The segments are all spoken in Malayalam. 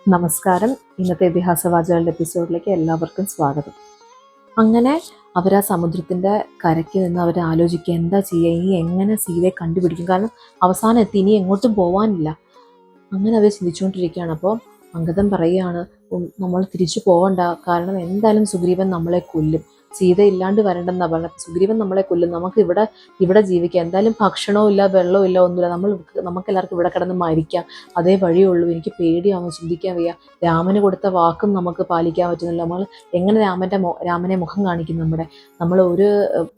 നമസ്കാരം. ഇന്നത്തെ ഇതിഹാസവാചകളുടെ എപ്പിസോഡിലേക്ക് എല്ലാവർക്കും സ്വാഗതം. അങ്ങനെ അവർ ആ സമുദ്രത്തിൻ്റെ കരയ്ക്ക് നിന്ന് അവർ ആലോചിക്കുക, എന്താ ചെയ്യുക, ഇനി എങ്ങനെ സീതയെ കണ്ടുപിടിക്കും, കാരണം അവസാനം എത്തി, ഇനി എങ്ങോട്ടും പോകാനില്ല. അങ്ങനെ അവർ ചിന്തിച്ചുകൊണ്ടിരിക്കുകയാണ്. അപ്പോൾ അംഗദൻ പറയുകയാണ്, നമ്മൾ തിരിച്ചു പോകണ്ട, കാരണം എന്തായാലും സുഗ്രീവൻ നമ്മളെ കൊല്ലും, സീത ഇല്ലാണ്ട് വരണ്ടെന്നാണ് പറഞ്ഞത്. സുഗ്രീവൻ നമ്മളെ കൊല്ലും, നമുക്ക് ഇവിടെ ജീവിക്കാം, എന്തായാലും ഭക്ഷണവും ഇല്ല, വെള്ളവും ഇല്ല, ഒന്നുമില്ല, നമുക്കെല്ലാവർക്കും ഇവിടെ കിടന്ന് മരിക്കാം, അതേ വഴിയുള്ളൂ. എനിക്ക് പേടിയാവുന്നു, ചിന്തിക്കാൻ വയ്യ, രാമന് കൊടുത്ത വാക്കും നമുക്ക് പാലിക്കാൻ പറ്റുന്നില്ല, നമ്മൾ എങ്ങനെ രാമനെ മുഖം കാണിക്കും, നമ്മൾ ഒരു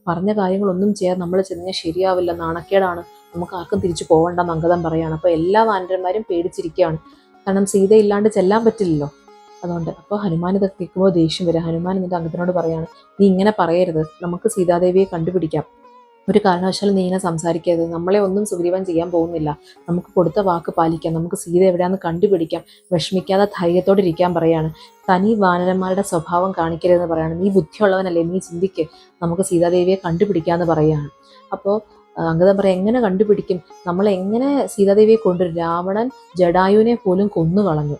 പറഞ്ഞ കാര്യങ്ങളൊന്നും ചെയ്യാൻ നമ്മൾ ചെന്നാൽ ശരിയാവില്ല, നാണക്കേടാണ്, നമുക്ക് ആർക്കും തിരിച്ചു പോകണ്ടെന്ന് അംഗദൻ പറയുകയാണ്. അപ്പോൾ എല്ലാ വാനരന്മാരും പേടിച്ചിരിക്കുകയാണ്, കാരണം സീത ഇല്ലാണ്ട് ചെല്ലാൻ പറ്റില്ലല്ലോ. അതുകൊണ്ട് അപ്പോൾ ഹനുമാൻ ഇതൊക്കെ കേൾക്കുമ്പോൾ ദേഷ്യം വരും. ഹനുമാൻ എന്നിട്ട് അംഗദനോട് പറയാണ്, നീ ഇങ്ങനെ പറയരുത്, നമുക്ക് സീതാദേവിയെ കണ്ടുപിടിക്കാം, ഒരു കാരണവശാലും നീ ഇങ്ങനെ സംസാരിക്കരുത്, നമ്മളെ ഒന്നും സുഗ്രീവൻ ചെയ്യാൻ പോകുന്നില്ല, നമുക്ക് കൊടുത്ത വാക്ക് പാലിക്കാം, നമുക്ക് സീത എവിടെയാണെന്ന് കണ്ടുപിടിക്കാം, വിഷമിക്കാതെ ധൈര്യത്തോടെ ഇരിക്കാൻ പറയാണ്. തനി വാനരന്മാരുടെ സ്വഭാവം കാണിക്കരുതെന്ന് പറയാണ്. നീ ബുദ്ധിയുള്ളവനല്ലേ, നീ ചിന്തിക്ക്, നമുക്ക് സീതാദേവിയെ കണ്ടുപിടിക്കാമെന്ന് പറയുകയാണ്. അപ്പോൾ അംഗദൻ പറയാം, എങ്ങനെ കണ്ടുപിടിക്കും, നമ്മളെങ്ങനെ സീതാദേവിയെ കൊണ്ടുവരും, രാവണൻ ജടായുവിനെ പോലും കൊന്നു കളഞ്ഞു.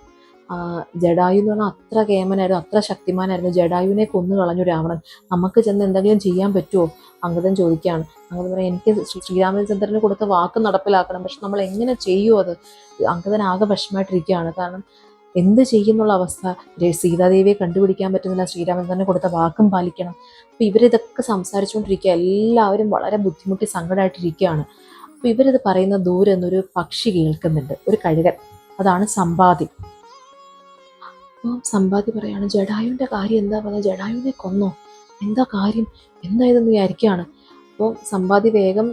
ജടായു എന്ന് പറഞ്ഞാൽ അത്ര കേമനായിരുന്നു, അത്ര ശക്തിമാനായിരുന്നു, ജടായുവിനെ കൊന്നു കളഞ്ഞു രാവണൻ, നമുക്ക് ചെന്ന് എന്തെങ്കിലും ചെയ്യാൻ പറ്റുമോ, അംഗദൻ ചോദിക്കുകയാണ്. അംഗദൻ പറയാം, എനിക്ക് ശ്രീരാമചന്ദ്രന് കൊടുത്ത വാക്ക് നടപ്പിലാക്കണം, പക്ഷെ നമ്മൾ എങ്ങനെ ചെയ്യുമോ അത്. അംഗദൻ ആകെ വിഷമമായിട്ടിരിക്കുകയാണ്, കാരണം എന്ത് ചെയ്യുന്നുള്ള അവസ്ഥ, സീതാദേവിയെ കണ്ടുപിടിക്കാൻ പറ്റുന്നില്ല, ശ്രീരാമചന്ദ്രന് കൊടുത്ത വാക്കും പാലിക്കണം. അപ്പോൾ ഇവരിതൊക്കെ സംസാരിച്ചുകൊണ്ടിരിക്കുക, എല്ലാവരും വളരെ ബുദ്ധിമുട്ടി സങ്കടമായിട്ടിരിക്കുകയാണ്. അപ്പോൾ ഇവരിത് പറയുന്ന ദൂരെ നിന്നൊരു പക്ഷി കേൾക്കുന്നുണ്ട്, ഒരു കഴുകൻ, അതാണ് സമ്പാതി. അപ്പോൾ സമ്പാതി പറയാണ്, ജടായുവിൻ്റെ കാര്യം എന്താ പറയുക, ജടായുവിനെ കൊന്നോ, എന്താ കാര്യം, എന്തായതെന്ന് വിചാരിക്കുകയാണ്. അപ്പോൾ സമ്പാതി വേഗം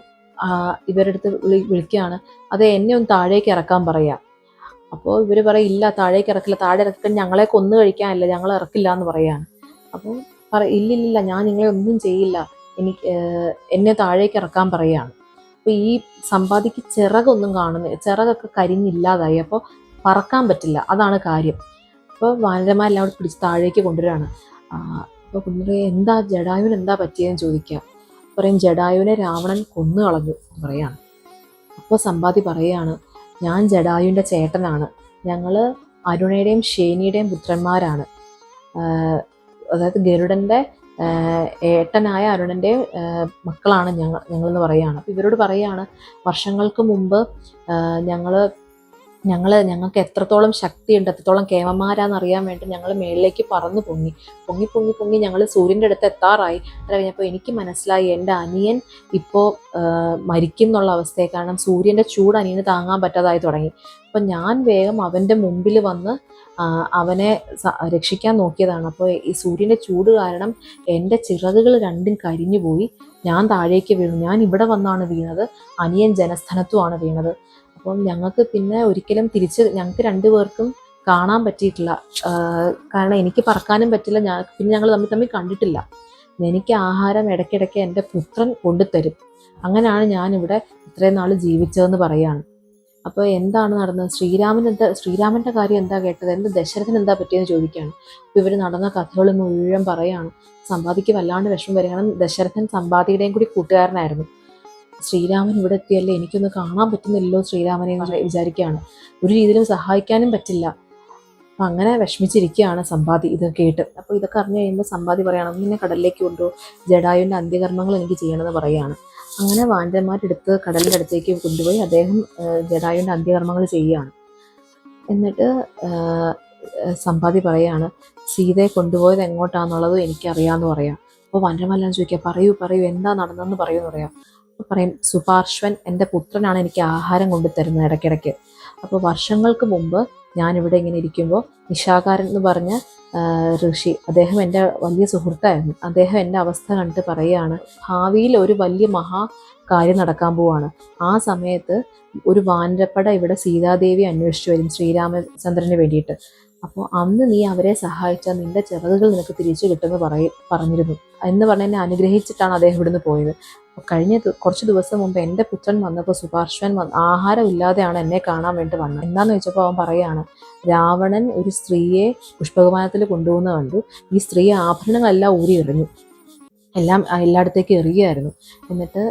ഇവരുടെ അടുത്ത് വിളിക്കുകയാണ്, അത് എന്നെ ഒന്ന് താഴേക്ക് ഇറക്കാൻ പറയാം. അപ്പോൾ ഇവർ പറയും, ഇല്ല, താഴേക്ക് ഇറക്കില്ല, താഴെ ഇറക്കാൻ ഞങ്ങളെ കൊന്നു കഴിക്കാനല്ല, ഞങ്ങൾ ഇറക്കില്ല എന്ന് പറയാണ്. അപ്പോൾ ഇല്ലില്ല, ഞാൻ നിങ്ങളെ ഒന്നും ചെയ്യില്ല, എന്നെ താഴേക്ക് ഇറക്കാൻ പറയാണ്. അപ്പോൾ ഈ സമ്പാദിക്ക് ചിറകൊന്നും കാണുന്നില്ല, ചിറകൊക്കെ കരിഞ്ഞില്ലാതായി, അപ്പോൾ പറക്കാൻ പറ്റില്ല, അതാണ് കാര്യം. അപ്പോൾ വാനരന്മാരെല്ലാം അവിടെ പിടിച്ച് താഴേക്ക് കൊണ്ടുവരികയാണ്. അപ്പോൾ കൊണ്ടുവരിക, എന്താ ജടായുവിന് എന്താ പറ്റിയതെന്ന് ചോദിക്കുക. പറയും, ജടായുവിനെ രാവണൻ കൊന്നു കളഞ്ഞു എന്ന് പറയാണ്. അപ്പോൾ സമ്പാതി പറയുകയാണ്, ഞാൻ ജടായുവിൻ്റെ ചേട്ടനാണ്, ഞങ്ങൾ അരുണയുടെയും ശേനിയുടെയും പുത്രന്മാരാണ്, അതായത് ഗരുഡൻ്റെ ഏട്ടനായ അരുണൻ്റെ മക്കളാണ് ഞങ്ങളെന്ന് പറയുകയാണ്. അപ്പോൾ ഇവരോട് പറയുകയാണ്, വർഷങ്ങൾക്ക് മുമ്പ് ഞങ്ങൾക്ക് എത്രത്തോളം ശക്തിയുണ്ട്, എത്രത്തോളം കേമന്മാരാന്ന് അറിയാൻ വേണ്ടി ഞങ്ങൾ മേളിലേക്ക് പറന്നു പൊങ്ങി ഞങ്ങൾ സൂര്യൻ്റെ അടുത്ത് എത്താറായി. അത് കഴിഞ്ഞപ്പോൾ എനിക്ക് മനസ്സിലായി, എൻ്റെ അനിയൻ ഇപ്പോൾ മരിക്കും എന്നുള്ള അവസ്ഥയെ, കാരണം സൂര്യൻ്റെ ചൂട് അനിയന് താങ്ങാൻ പറ്റാതായി തുടങ്ങി. അപ്പം ഞാൻ വേഗം അവൻ്റെ മുമ്പിൽ വന്ന് അവനെ രക്ഷിക്കാൻ നോക്കിയതാണ്. അപ്പോൾ ഈ സൂര്യൻ്റെ ചൂട് കാരണം എൻ്റെ ചിറകുകൾ രണ്ടും കരിഞ്ഞു പോയി, ഞാൻ താഴേക്ക് വീണു, ഞാൻ ഇവിടെ വന്നാണ് വീണത്, അനിയൻ ജനസ്ഥലത്തുമാണ് വീണത്. അപ്പം ഞങ്ങൾക്ക് പിന്നെ ഒരിക്കലും ഞങ്ങൾക്ക് രണ്ടുപേർക്കും കാണാൻ പറ്റിയിട്ടില്ല, കാരണം എനിക്ക് പറക്കാനും പറ്റില്ല, പിന്നെ ഞങ്ങൾ തമ്മിൽ കണ്ടിട്ടില്ല, എനിക്ക് ആഹാരം ഇടയ്ക്കിടയ്ക്ക് എൻ്റെ പുത്രൻ കൊണ്ടുതരും, അങ്ങനെയാണ് ഞാനിവിടെ ഇത്രയും നാൾ ജീവിച്ചതെന്ന് പറയാണ്. അപ്പോൾ എന്താണ് നടന്നത്, ശ്രീരാമൻ്റെ കാര്യം എന്താ കേട്ടത്, ദശരഥന് എന്താ പറ്റിയെന്ന് ചോദിക്കുകയാണ്. അപ്പോൾ ഇവർ നടന്ന കഥകൾ മുഴുവൻ പറയാണ്. സമ്പാദിക്ക് വല്ലാണ്ട് വിഷമം വരിക, കാരണം ദശരഥൻ സമ്പാദിയുടെയും കൂടി കൂട്ടുകാരനായിരുന്നു. ശ്രീരാമൻ ഇവിടെ എത്തിയല്ലേ, എനിക്കൊന്ന് കാണാൻ പറ്റുന്നില്ലല്ലോ ശ്രീരാമനെ വിചാരിക്കുകയാണ്, ഒരു രീതിയിലും സഹായിക്കാനും പറ്റില്ല. അപ്പം അങ്ങനെ വിഷമിച്ചിരിക്കുകയാണ് സമ്പാതി ഇത് കേട്ട്. അപ്പോൾ ഇതൊക്കെ അറിഞ്ഞു കഴിയുമ്പോൾ സമ്പാതി പറയണം, നിന്നെ കടലിലേക്ക് കൊണ്ടുപോകും, ജടായുവിൻ്റെ അന്ത്യകർമ്മങ്ങൾ എനിക്ക് ചെയ്യണമെന്ന് പറയുകയാണ്. അങ്ങനെ വാനരന്മാരെടുത്ത് കടലിൻ്റെ അടുത്തേക്ക് കൊണ്ടുപോയി അദ്ദേഹം ജടായുവിൻ്റെ അന്ത്യകർമ്മങ്ങൾ ചെയ്യുകയാണ്. എന്നിട്ട് സമ്പാതി പറയുകയാണ്, സീതയെ കൊണ്ടുപോയത് എങ്ങോട്ടാണെന്നുള്ളതും എനിക്കറിയാമെന്ന് പറയാം. അപ്പോൾ വാനരന്മാരെല്ലാം ചോദിക്കുക, പറയൂ എന്താ നടന്നതെന്ന് പറയുമെന്ന് പറയാം. പറയും, സുപാർശ്വൻ എൻ്റെ പുത്രനാണ് എനിക്ക് ആഹാരം കൊണ്ടുതരുന്നത് ഇടയ്ക്കിടയ്ക്ക്. അപ്പോൾ വർഷങ്ങൾക്ക് മുമ്പ് ഞാനിവിടെ ഇങ്ങനെ ഇരിക്കുമ്പോൾ നിശാകാരൻ എന്ന് പറഞ്ഞ ഋഷി, അദ്ദേഹം എൻ്റെ വലിയ സുഹൃത്തായിരുന്നു, അദ്ദേഹം എൻ്റെ അവസ്ഥ കണ്ടിട്ട് പറയുകയാണ്, ഭാവിയിൽ ഒരു വലിയ കാര്യം നടക്കാൻ പോവാണ്, ആ സമയത്ത് ഒരു വാനരപ്പട ഇവിടെ സീതാദേവി അന്വേഷിച്ചു വരും ശ്രീരാമചന്ദ്രന് വേണ്ടിയിട്ട്, അപ്പോൾ അന്ന് നീ അവരെ സഹായിച്ചാൽ നിൻ്റെ ചിറകുകൾ നിനക്ക് തിരിച്ചു കിട്ടുമെന്ന് പറഞ്ഞിരുന്നു എന്ന് പറഞ്ഞ് എന്നെ അനുഗ്രഹിച്ചിട്ടാണ് അദ്ദേഹം ഇവിടുന്ന് പോയത്. അപ്പോൾ കഴിഞ്ഞ കുറച്ച് ദിവസം മുമ്പ് എൻ്റെ പുത്രൻ വന്നപ്പോൾ സുപാർശ്വൻ ആഹാരമില്ലാതെയാണ് എന്നെ കാണാൻ വേണ്ടി വന്നത്. എന്താണെന്ന് ചോദിച്ചപ്പോൾ അവൻ പറയാണ്, രാവണൻ ഒരു സ്ത്രീയെ പുഷ്പവിമാനത്തിൽ കൊണ്ടുപോകുന്ന കണ്ടു, ഈ സ്ത്രീ ആഭരണങ്ങളെല്ലാം ഊരി എറിഞ്ഞു, എല്ലാം എല്ലായിടത്തേക്കും എറിയുമായിരുന്നു. എന്നിട്ട്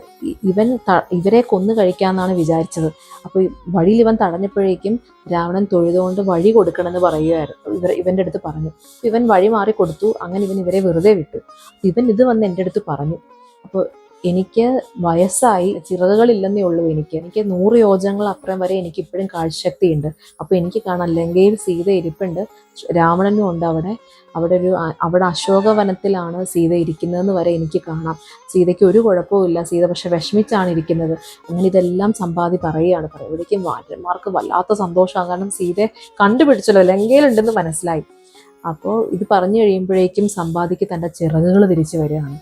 ഇവരെ കൊന്നു കഴിക്കാമെന്നാണ് വിചാരിച്ചത്. അപ്പോൾ വഴിയിൽ ഇവൻ തടഞ്ഞപ്പോഴേക്കും രാവണൻ തൊഴുതുകൊണ്ട് വഴി കൊടുക്കണമെന്ന് പറയുമായിരുന്നു. ഇവൻ്റെ അടുത്ത് പറഞ്ഞു. ഇവൻ വഴി മാറി കൊടുത്തു. അങ്ങനെ ഇവരെ വെറുതെ വിട്ടു. ഇവൻ ഇത് വന്ന് എൻ്റെ അടുത്ത് പറഞ്ഞു. അപ്പോൾ എനിക്ക് വയസ്സായി, ചിറകുകളില്ലെന്നേ ഉള്ളൂ. എനിക്ക് 100 യോജനങ്ങൾ അപ്പുറം വരെ എനിക്ക് ഇപ്പോഴും കാഴ്ചശക്തിയുണ്ട്. അപ്പോൾ എനിക്ക് കാണാം ലങ്കയിൽ സീത ഇരിപ്പുണ്ട്, രാവണനും ഉണ്ട് അവിടെ അശോകവനത്തിലാണ് സീത ഇരിക്കുന്നതെന്ന് വരെ എനിക്ക് കാണാം. സീതയ്ക്ക് ഒരു കുഴപ്പമില്ല, സീത പക്ഷെ വിഷമിച്ചാണ് ഇരിക്കുന്നത്. അങ്ങനെ ഇതെല്ലാം സമ്പാദി പറയുകയാണ്. ഇവിടേക്കും വാനരന്മാർക്ക് വല്ലാത്ത സന്തോഷമാണ്. കാരണം സീതയെ കണ്ടുപിടിച്ചല്ലോ, ലങ്കയിലുണ്ടെന്ന് മനസ്സിലായി. അപ്പോൾ ഇത് പറഞ്ഞു കഴിയുമ്പോഴേക്കും സമ്പാദിക്ക് തൻ്റെ ചിറകുകൾ തിരിച്ചു വരികയാണ്.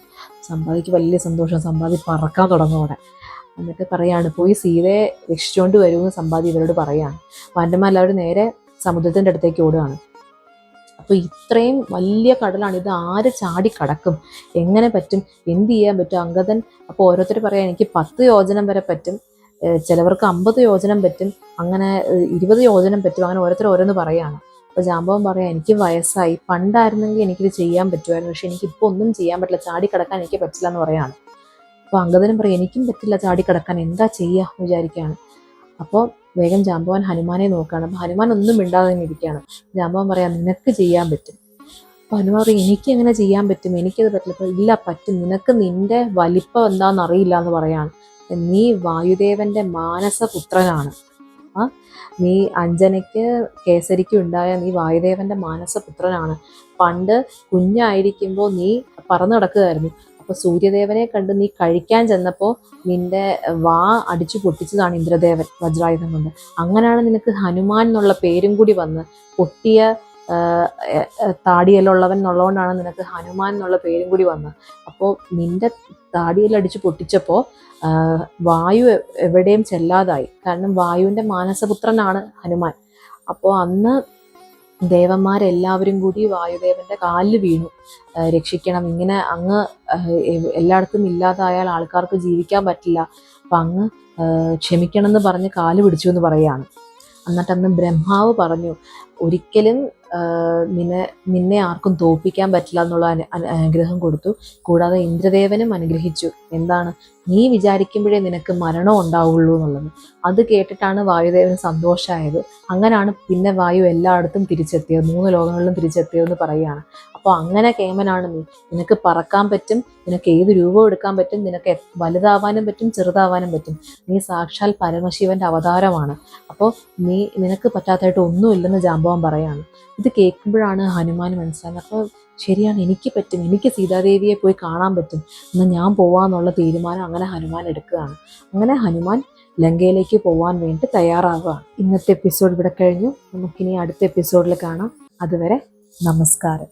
സമ്പാദിക്ക് വലിയ സന്തോഷം. സമ്പാദി പറക്കാൻ തുടങ്ങും അവിടെ. എന്നിട്ട് പറയാണ്, പോയി സീതയെ രക്ഷിച്ചുകൊണ്ട് വരുമെന്ന് സമ്പാദി ഇവരോട് പറയാണ്. വാനരന്മാരെല്ലാവരും നേരെ സമുദ്രത്തിൻ്റെ അടുത്തേക്ക് ഓടുകയാണ്. അപ്പോൾ ഇത്രയും വലിയ കടലാണ്, ഇത് ആര് ചാടി കടക്കും, എങ്ങനെ പറ്റും, എന്ത് ചെയ്യാൻ പറ്റും? അങ്കദൻ അപ്പോൾ ഓരോരുത്തർ പറയാം, എനിക്ക് 10 യോജനം വരെ പറ്റും, ചിലവർക്ക് 50 യോജനം പറ്റും, അങ്ങനെ 20 യോജനം പറ്റും. അങ്ങനെ ഓരോരുത്തർ ഓരോന്ന് പറയാണ്. അപ്പോൾ ജാമ്പവൻ പറയാം, എനിക്ക് വയസ്സായി, പണ്ടായിരുന്നെങ്കിൽ എനിക്കിത് ചെയ്യാൻ പറ്റുമായിരുന്നു, പക്ഷെ എനിക്കിപ്പോൾ ഒന്നും ചെയ്യാൻ പറ്റില്ല, ചാടിക്കടക്കാൻ എനിക്ക് പറ്റില്ല എന്ന് പറയാണ്. അപ്പോൾ അങ്കദനും പറയും, എനിക്കും പറ്റില്ല ചാടിക്കടക്കാൻ, എന്താ ചെയ്യുക എന്ന് വിചാരിക്കുകയാണ്. അപ്പോൾ വേഗം ജാമ്പവാൻ ഹനുമാനെ നോക്കുകയാണ്. അപ്പോൾ ഹനുമാൻ ഒന്നും മിണ്ടാതെ തന്നെ ഇരിക്കുകയാണ്. ജാമ്പവാൻ പറയാം, നിനക്ക് ചെയ്യാൻ പറ്റും. അപ്പോൾ ഹനുമാൻ പറയും, എനിക്ക് എങ്ങനെ ചെയ്യാൻ പറ്റും, എനിക്കത് പറ്റില്ല. അപ്പോൾ ഇല്ല, പറ്റും, നിനക്ക് നിൻ്റെ വലിപ്പം എന്താണെന്ന് അറിയില്ല എന്ന് പറയാണ്. നീ വായുദേവൻ്റെ മാനസപുത്രനാണ്. നീ അഞ്ജനയ്ക്ക് കേസരിക്ക് ഉണ്ടായ നീ വായുദേവൻ്റെ മാനസപുത്രനാണ്. പണ്ട് കുഞ്ഞായിരിക്കുമ്പോൾ നീ പറന്നു നടക്കുകയായിരുന്നു. അപ്പോൾ സൂര്യദേവനെ കണ്ട് നീ കഴിക്കാൻ ചെന്നപ്പോൾ നിന്റെ വാ അടിച്ചു പൊട്ടിച്ചതാണ് ഇന്ദ്രദേവൻ വജ്രായുധം കൊണ്ട്. അങ്ങനെയാണ് നിനക്ക് ഹനുമാൻ എന്നുള്ള പേരും കൂടി വന്ന്, പൊട്ടിയ താടിയെല്ലുള്ളവൻ എന്നുള്ളതുകൊണ്ടാണ് നിനക്ക് ഹനുമാൻ എന്നുള്ള പേരും കൂടി വന്നത്. അപ്പോൾ നിന്റെ താടിയെല്ലടിച്ച് പൊട്ടിച്ചപ്പോൾ വായു എവിടെയും ചെല്ലാതായി. കാരണം വായുവിൻ്റെ മാനസപുത്രനാണ് ഹനുമാൻ. അപ്പോൾ അന്ന് ദേവന്മാരെല്ലാവരും കൂടി വായുദേവൻ്റെ കാലിൽ വീണു, രക്ഷിക്കണം, ഇങ്ങനെ അങ്ങ് എല്ലായിടത്തും ഇല്ലാതായാൽ ആൾക്കാർക്ക് ജീവിക്കാൻ പറ്റില്ല, അപ്പം അങ്ങ് ക്ഷമിക്കണം എന്ന് പറഞ്ഞ് കാല് പിടിച്ചു എന്ന് പറയുകയാണ്. എന്നിട്ട് അന്ന് ബ്രഹ്മാവ് പറഞ്ഞു, ഒരിക്കലും നിന്നെ ആർക്കും തോൽപ്പിക്കാൻ പറ്റില്ല എന്നുള്ള അനുഗ്രഹം കൊടുത്തു. കൂടാതെ ഇന്ദ്രദേവനും അനുഗ്രഹിച്ചു. എന്താണ്, നീ വിചാരിക്കുമ്പോഴേ നിനക്ക് മരണം ഉണ്ടാവുള്ളൂ എന്നുള്ളത്. അത് കേട്ടിട്ടാണ് വായുദേവന് സന്തോഷമായത്. അങ്ങനെയാണ് പിന്നെ വായു എല്ലായിടത്തും തിരിച്ചെത്തിയത്, 3 ലോകങ്ങളിലും തിരിച്ചെത്തിയതെന്ന് പറയുകയാണ്. അപ്പോൾ അങ്ങനെ കേമനാണ് നീ, നിനക്ക് പറക്കാൻ പറ്റും, നിനക്ക് ഏത് രൂപം എടുക്കാൻ പറ്റും, നിനക്ക് വലുതാവാനും പറ്റും, ചെറുതാവാനും പറ്റും. നീ സാക്ഷാൽ പരമശിവന്റെ അവതാരമാണ്. അപ്പോൾ നിനക്ക് പറ്റാത്തതായിട്ട് ഒന്നുമില്ലെന്ന് ജാമ്പവാൻ പറയാണ്. ഇത് കേൾക്കുമ്പോഴാണ് ഹനുമാൻ മനസ്സിലാകുന്നത്. അപ്പോൾ ശരിയാണ്, എനിക്ക് പറ്റും, എനിക്ക് സീതാദേവിയെ പോയി കാണാൻ പറ്റും, എന്നാൽ ഞാൻ പോവാന്നുള്ള തീരുമാനം അങ്ങനെ ഹനുമാൻ എടുക്കുകയാണ്. അങ്ങനെ ഹനുമാൻ ലങ്കയിലേക്ക് പോകാൻ വേണ്ടി തയ്യാറാവുകയാണ്. ഇന്നത്തെ എപ്പിസോഡ് ഇവിടെ കഴിഞ്ഞു. നമുക്കിനി അടുത്ത എപ്പിസോഡിൽ കാണാം. അതുവരെ നമസ്കാരം.